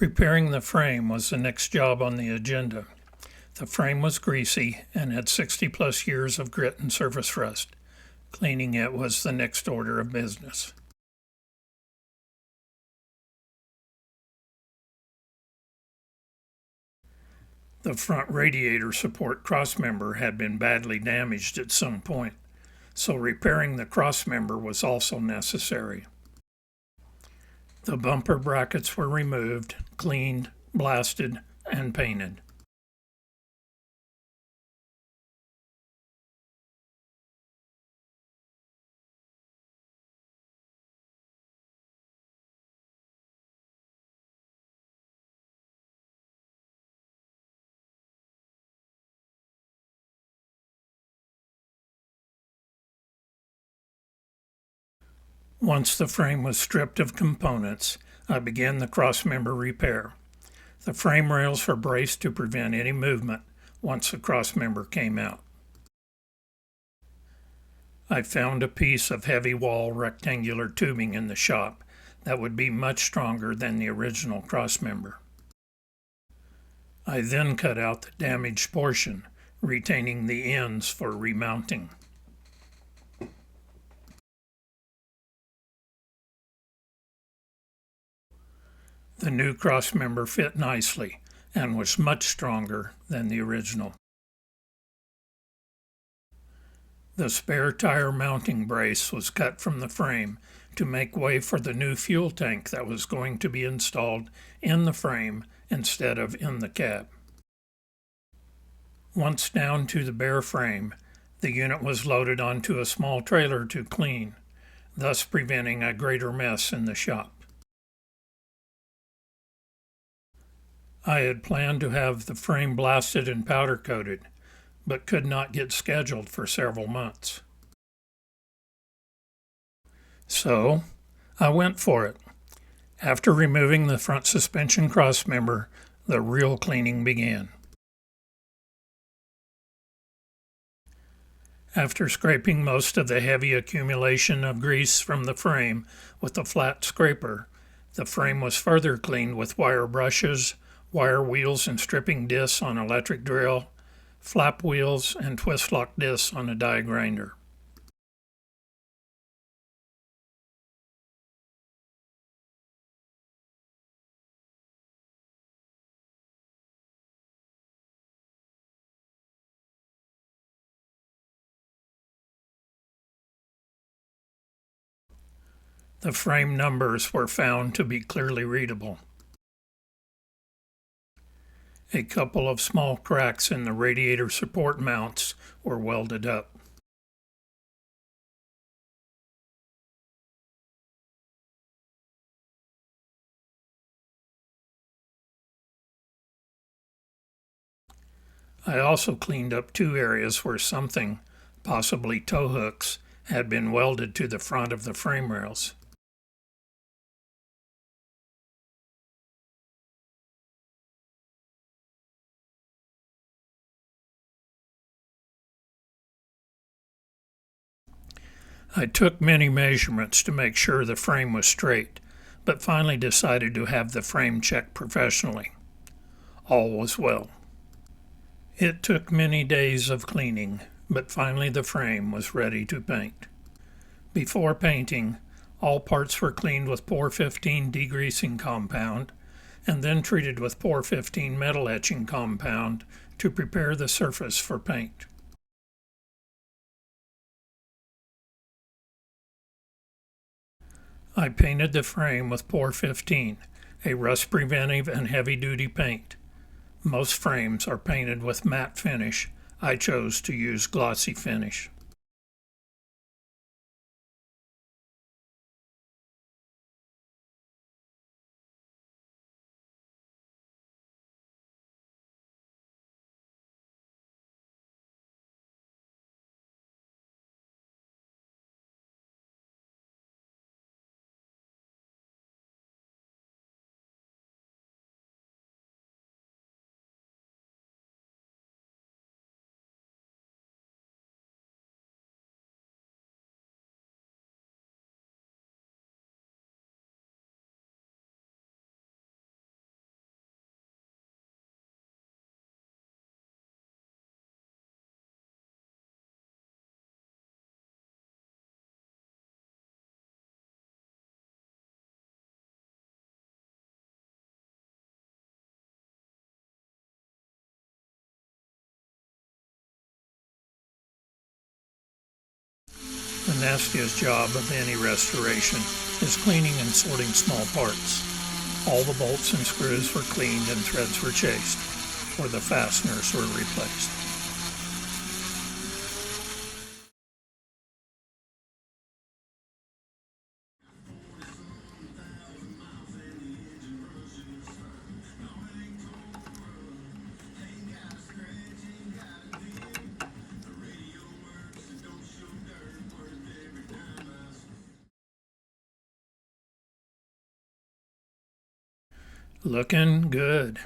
Repairing the frame was the next job on the agenda. The frame was greasy and had 60+ years of grit and surface rust. Cleaning it was the next order of business. The front radiator support crossmember had been badly damaged at some point, so repairing the crossmember was also necessary. The bumper brackets were removed, cleaned, blasted, and painted. Once the frame was stripped of components, I began the crossmember repair. The frame rails were braced to prevent any movement once the crossmember came out. I found a piece of heavy wall rectangular tubing in the shop that would be much stronger than the original crossmember. I then cut out the damaged portion, retaining the ends for remounting. The new crossmember fit nicely and was much stronger than the original. The spare tire mounting brace was cut from the frame to make way for the new fuel tank that was going to be installed in the frame instead of in the cab. Once down to the bare frame, the unit was loaded onto a small trailer to clean, thus preventing a greater mess in the shop. I had planned to have the frame blasted and powder coated, but could not get scheduled for several months. So I went for it. After removing the front suspension crossmember, the real cleaning began. After scraping most of the heavy accumulation of grease from the frame with a flat scraper, the frame was further cleaned with wire brushes, wire wheels and stripping discs on electric drill, flap wheels, and twist lock discs on a die grinder. The frame numbers were found to be clearly readable. A couple of small cracks in the radiator support mounts were welded up. I also cleaned up two areas where something, possibly tow hooks, had been welded to the front of the frame rails. I took many measurements to make sure the frame was straight, but finally decided to have the frame checked professionally. All was well. It took many days of cleaning, but finally the frame was ready to paint. Before painting, all parts were cleaned with POR-15 degreasing compound and then treated with POR-15 metal etching compound to prepare the surface for paint. I painted the frame with POR-15, a rust-preventive and heavy-duty paint. Most frames are painted with matte finish. I chose to use glossy finish. nastiest job of any restoration is cleaning and sorting small parts. All the bolts and screws were cleaned and threads were chased, or the fasteners were replaced. Looking good.